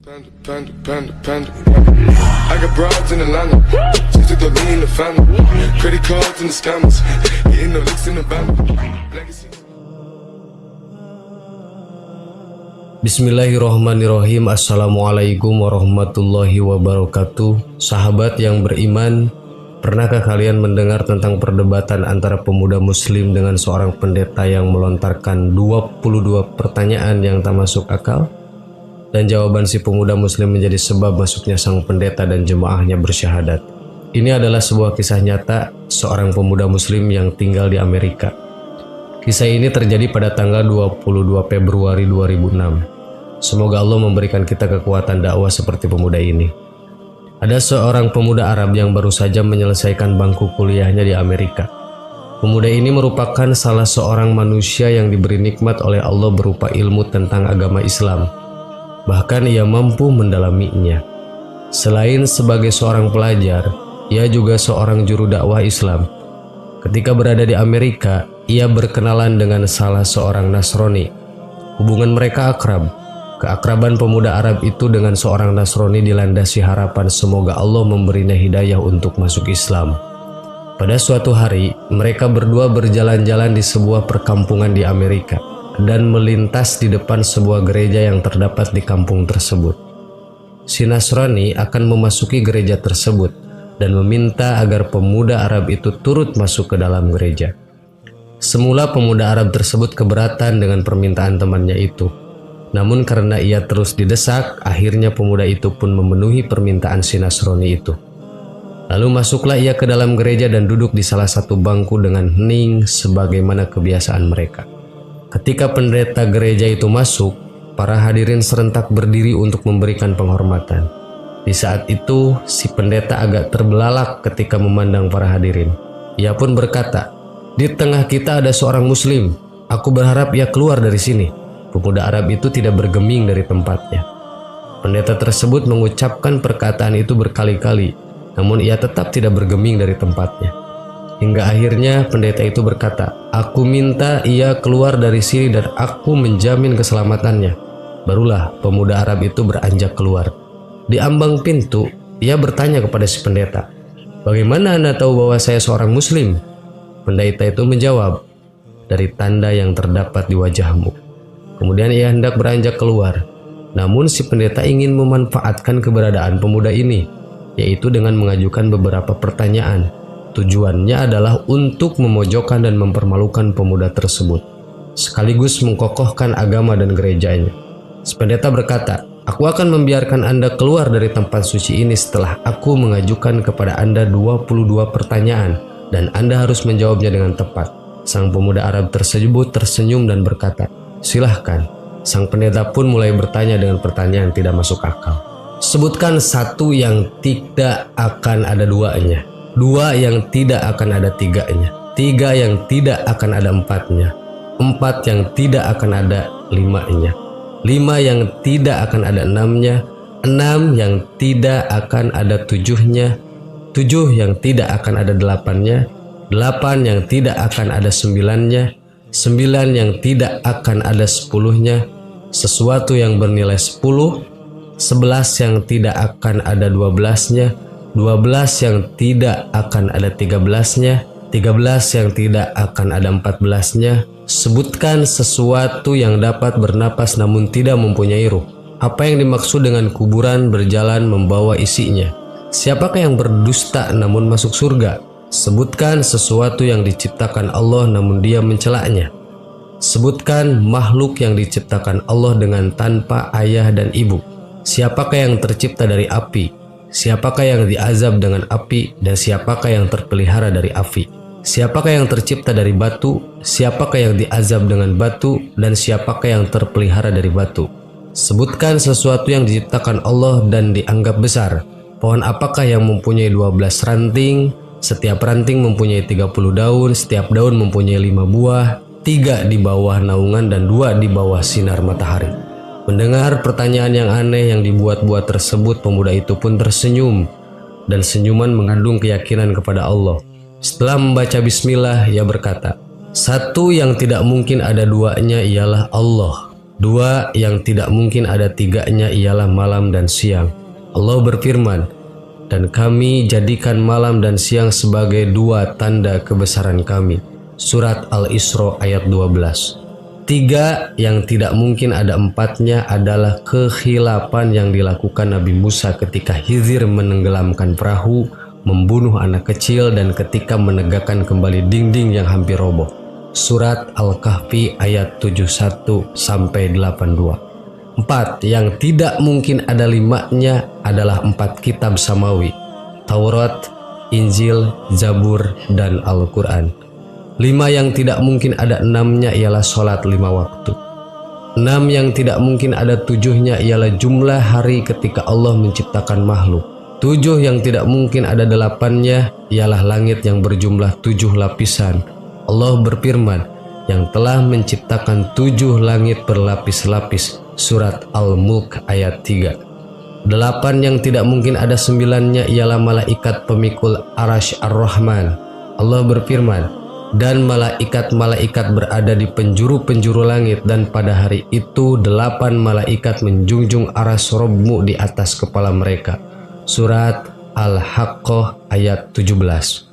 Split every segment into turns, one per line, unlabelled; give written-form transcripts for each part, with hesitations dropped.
Panda. I got broads in Atlanta, just to me in the family. Credit cards and the scammers, getting the licks in the band.
Bismillahirrohmanirrohim. Assalamualaikum warahmatullahi wabarakatuh. Sahabat yang beriman, pernahkah kalian mendengar tentang perdebatan antara pemuda muslim dengan seorang pendeta yang melontarkan 22 pertanyaan yang tak masuk akal? Dan jawaban si pemuda muslim menjadi sebab masuknya sang pendeta dan jemaahnya bersyahadat. Ini adalah sebuah kisah nyata seorang pemuda muslim yang tinggal di Amerika. Kisah ini terjadi pada tanggal 22 Februari 2006. Semoga Allah memberikan kita kekuatan dakwah seperti pemuda ini. Ada seorang pemuda Arab yang baru saja menyelesaikan bangku kuliahnya di Amerika. Pemuda ini merupakan salah seorang manusia yang diberi nikmat oleh Allah berupa ilmu tentang agama Islam. Bahkan ia mampu mendalaminya. Selain sebagai seorang pelajar, ia juga seorang juru dakwah Islam. Ketika berada di Amerika, ia berkenalan dengan salah seorang Nasrani. Hubungan mereka akrab. Keakraban pemuda Arab itu dengan seorang Nasrani dilandasi harapan semoga Allah memberinya hidayah untuk masuk Islam. Pada suatu hari, mereka berdua berjalan-jalan di sebuah perkampungan di Amerika dan melintas di depan sebuah gereja yang terdapat di kampung tersebut. Si Nasrani akan memasuki gereja tersebut dan meminta agar pemuda Arab itu turut masuk ke dalam gereja. Semula pemuda Arab tersebut keberatan dengan permintaan temannya itu. Namun karena ia terus didesak, akhirnya pemuda itu pun memenuhi permintaan si Nasrani itu. Lalu masuklah ia ke dalam gereja dan duduk di salah satu bangku dengan hening sebagaimana kebiasaan mereka. Ketika pendeta gereja itu masuk, para hadirin serentak berdiri untuk memberikan penghormatan. Di saat itu, si pendeta agak terbelalak ketika memandang para hadirin. Ia pun berkata, "Di tengah kita ada seorang muslim. Aku berharap ia keluar dari sini." Pemuda Arab itu tidak bergeming dari tempatnya. Pendeta tersebut mengucapkan perkataan itu berkali-kali, namun ia tetap tidak bergeming dari tempatnya. Hingga akhirnya pendeta itu berkata, "Aku minta ia keluar dari sini dan aku menjamin keselamatannya." Barulah pemuda Arab itu beranjak keluar. Di ambang pintu, ia bertanya kepada si pendeta, "Bagaimana Anda tahu bahwa saya seorang muslim?" Pendeta itu menjawab, "Dari tanda yang terdapat di wajahmu." Kemudian ia hendak beranjak keluar. Namun si pendeta ingin memanfaatkan keberadaan pemuda ini, yaitu dengan mengajukan beberapa pertanyaan. Tujuannya adalah untuk memojokkan dan mempermalukan pemuda tersebut, sekaligus mengkokohkan agama dan gerejanya. Si pendeta berkata, "Aku akan membiarkan Anda keluar dari tempat suci ini setelah aku mengajukan kepada Anda 22 pertanyaan, dan Anda harus menjawabnya dengan tepat." Sang pemuda Arab tersebut tersenyum dan berkata, "Silahkan." Sang pendeta pun mulai bertanya dengan pertanyaan tidak masuk akal. "Sebutkan satu yang tidak akan ada duanya, dua yang tidak akan ada tiganya, tiga yang tidak akan ada empatnya, empat yang tidak akan ada limanya, lima yang tidak akan ada enamnya, enam yang tidak akan ada tujuhnya, tujuh yang tidak akan ada delapannya, delapan yang tidak akan ada sembilannya, sembilan yang tidak akan ada sepuluhnya, sesuatu yang bernilai 10, 11 yang tidak akan ada 12-nya, 12 yang tidak akan ada 13-nya, 13 yang tidak akan ada 14-nya. Sebutkan sesuatu yang dapat bernapas namun tidak mempunyai ruh. Apa yang dimaksud dengan kuburan berjalan membawa isinya? Siapakah yang berdusta namun masuk surga? Sebutkan sesuatu yang diciptakan Allah namun dia mencelaknya. Sebutkan makhluk yang diciptakan Allah dengan tanpa ayah dan ibu. Siapakah yang tercipta dari api? Siapakah yang diazab dengan api dan siapakah yang terpelihara dari api? Siapakah yang tercipta dari batu? Siapakah yang diazab dengan batu dan siapakah yang terpelihara dari batu? Sebutkan sesuatu yang diciptakan Allah dan dianggap besar. Pohon apakah yang mempunyai 12 ranting? Setiap ranting mempunyai 30 daun, setiap daun mempunyai 5 buah, 3 di bawah naungan dan 2 di bawah sinar matahari. Mendengar pertanyaan yang aneh yang dibuat-buat tersebut, pemuda itu pun tersenyum, dan senyuman mengandung keyakinan kepada Allah. Setelah membaca bismillah, ia berkata, "Satu yang tidak mungkin ada duanya ialah Allah. Dua yang tidak mungkin ada tiganya ialah malam dan siang. Allah berfirman, dan kami jadikan malam dan siang sebagai dua tanda kebesaran kami. Surat Al-Isra ayat 12. Tiga yang tidak mungkin ada empatnya adalah kekhilapan yang dilakukan Nabi Musa ketika Khidir menenggelamkan perahu, membunuh anak kecil, dan ketika menegakkan kembali dinding yang hampir roboh. Surat Al-Kahfi ayat 71-82. Empat yang tidak mungkin ada limanya adalah empat kitab samawi, Taurat, Injil, Zabur, dan Al-Quran. Lima yang tidak mungkin ada enamnya ialah sholat 5 waktu. 6 yang tidak mungkin ada 7-nya ialah jumlah hari ketika Allah menciptakan makhluk. 7 yang tidak mungkin ada 8-nya ialah langit yang berjumlah 7 lapisan. Allah berfirman, yang telah menciptakan 7 langit berlapis-lapis. Surat Al-Mulk ayat 3. 8 yang tidak mungkin ada 9-nya ialah malaikat pemikul Arasy Ar-Rahman. Allah berfirman, dan malaikat-malaikat berada di penjuru-penjuru langit, dan pada hari itu 8 malaikat menjunjung aras Rabbmu di atas kepala mereka. Surat Al-Haqqah ayat 17.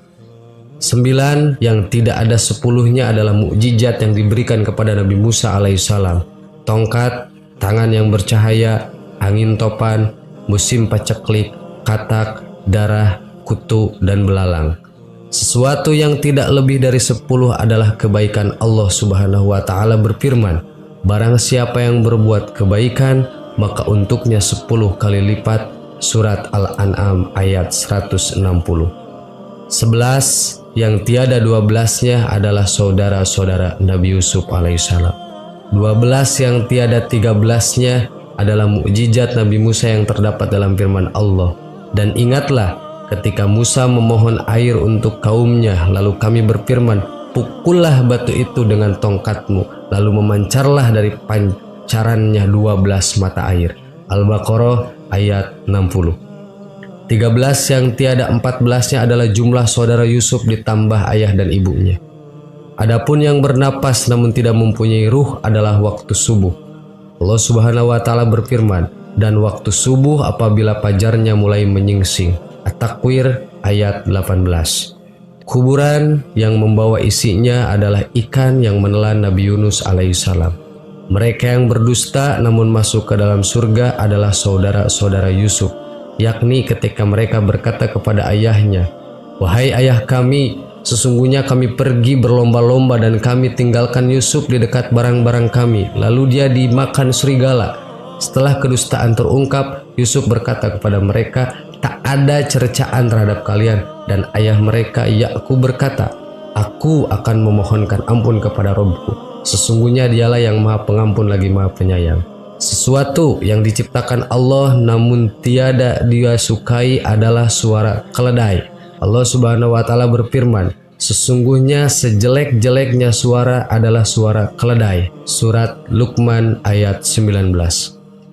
9 yang tidak ada 10-nya adalah mukjizat yang diberikan kepada Nabi Musa alaihissalam. Tongkat, tangan yang bercahaya, angin topan, musim paceklik, katak, darah, kutu, dan belalang. Sesuatu yang tidak lebih dari 10 adalah kebaikan. Allah Subhanahu wa Ta'ala berfirman, barang siapa yang berbuat kebaikan maka untuknya 10 kali lipat. Surat Al-An'am ayat 160. 11 yang tiada 12-nya adalah saudara-saudara Nabi Yusuf alaihissalam. 12 yang tiada 13-nya adalah mukjizat Nabi Musa yang terdapat dalam firman Allah. Dan ingatlah ketika Musa memohon air untuk kaumnya, lalu kami berfirman, pukullah batu itu dengan tongkatmu, lalu memancarlah dari pancarannya 12 mata air. Al-Baqarah ayat 60. 13 yang tiada 14-nya adalah jumlah saudara Yusuf ditambah ayah dan ibunya. Adapun yang bernapas namun tidak mempunyai ruh adalah waktu subuh. Allah Subhanahu wa Ta'ala berfirman, dan waktu subuh apabila fajarnya mulai menyingsing. At-Takwir ayat 18. Kuburan yang membawa isinya adalah ikan yang menelan Nabi Yunus alaihissalam. Mereka yang berdusta namun masuk ke dalam surga adalah saudara-saudara Yusuf, yakni ketika mereka berkata kepada ayahnya, wahai ayah kami, sesungguhnya kami pergi berlomba-lomba dan kami tinggalkan Yusuf di dekat barang-barang kami, lalu dia dimakan serigala. Setelah kedustaan terungkap, Yusuf berkata kepada mereka, tak ada cercaan terhadap kalian. Dan ayah mereka Yakub berkata, aku akan memohonkan ampun kepada Rabbku, sesungguhnya dialah yang maha pengampun lagi maha penyayang. Sesuatu yang diciptakan Allah namun tiada dia sukai adalah suara keledai. Allah Subhanahu wa Ta'ala berfirman, sesungguhnya sejelek-jeleknya suara adalah suara keledai. Surat Luqman ayat 19.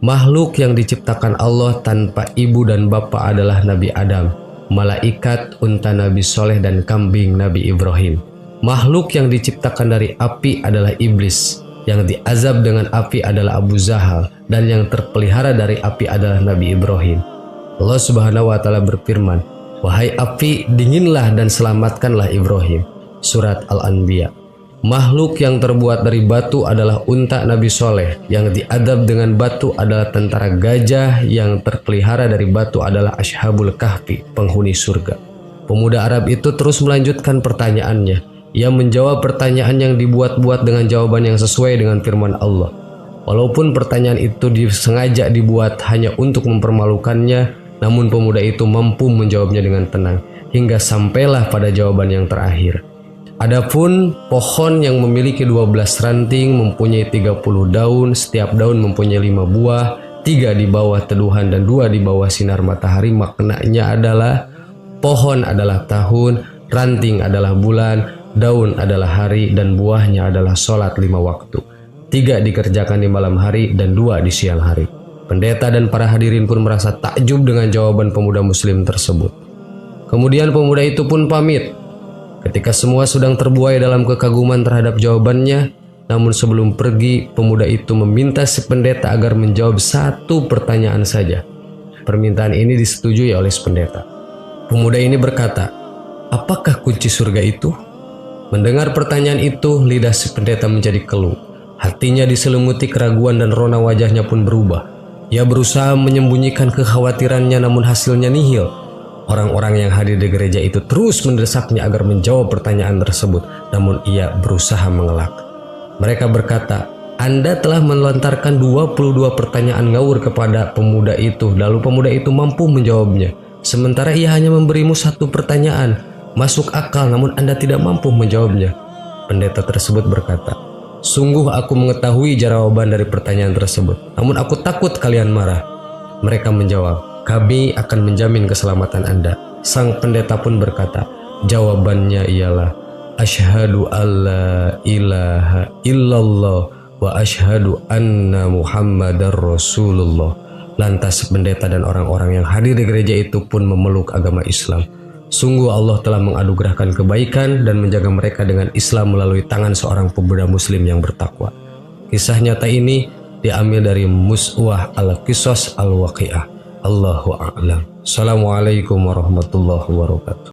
Makhluk yang diciptakan Allah tanpa ibu dan bapa adalah Nabi Adam, malaikat, unta Nabi Soleh, dan kambing Nabi Ibrahim. Makhluk yang diciptakan dari api adalah iblis, yang diazab dengan api adalah Abu Zahal, dan yang terpelihara dari api adalah Nabi Ibrahim. Allah Subhanahu wa Ta'ala berfirman, wahai api, dinginlah dan selamatkanlah Ibrahim. Surat Al-Anbiya. Makhluk yang terbuat dari batu adalah unta Nabi Soleh, yang diadab dengan batu adalah tentara gajah, yang terpelihara dari batu adalah Ashabul Kahfi, penghuni surga. Pemuda Arab itu terus melanjutkan pertanyaannya. Ia menjawab pertanyaan yang dibuat-buat dengan jawaban yang sesuai dengan firman Allah. Walaupun pertanyaan itu disengaja dibuat hanya untuk mempermalukannya, namun pemuda itu mampu menjawabnya dengan tenang, hingga sampailah pada jawaban yang terakhir. Adapun pohon yang memiliki 12 ranting, mempunyai 30 daun, setiap daun mempunyai 5 buah, 3 di bawah teduhan dan 2 di bawah sinar matahari, maknanya adalah pohon adalah tahun, ranting adalah bulan, daun adalah hari, dan buahnya adalah sholat 5 waktu. 3 dikerjakan di malam hari dan 2 di siang hari. Pendeta dan para hadirin pun merasa takjub dengan jawaban pemuda muslim tersebut. Kemudian pemuda itu pun pamit. Ketika semua sedang terbuai dalam kekaguman terhadap jawabannya, Namun sebelum pergi, pemuda itu meminta si pendeta agar menjawab satu pertanyaan saja. Permintaan ini disetujui oleh si pendeta. Pemuda ini berkata, "Apakah kunci surga itu?" Mendengar pertanyaan itu, lidah si pendeta menjadi keluh. Hatinya diselimuti keraguan dan rona wajahnya pun berubah. Ia berusaha menyembunyikan kekhawatirannya, namun hasilnya nihil. Orang-orang yang hadir di gereja itu terus mendesaknya agar menjawab pertanyaan tersebut, namun ia berusaha mengelak. Mereka berkata, "Anda telah melontarkan 22 pertanyaan ngawur kepada pemuda itu, lalu pemuda itu mampu menjawabnya. Sementara ia hanya memberimu satu pertanyaan. Masuk akal, namun Anda tidak mampu menjawabnya." Pendeta tersebut berkata, "Sungguh aku mengetahui jawaban dari pertanyaan tersebut, namun aku takut kalian marah." Mereka menjawab, "Kami akan menjamin keselamatan Anda." Sang pendeta pun berkata, jawabannya ialah, "Asyhadu alla ilaha illallah wa asyhadu anna Muhammadar Rasulullah." Lantas pendeta dan orang-orang yang hadir di gereja itu pun memeluk agama Islam. Sungguh Allah telah menganugerahkan kebaikan dan menjaga mereka dengan Islam melalui tangan seorang pemuda muslim yang bertakwa. Kisah nyata ini diambil dari Mus'wah al-Qisas al-Waqi'ah. Allahu a'lam. Assalamualaikum warahmatullahi wabarakatuh.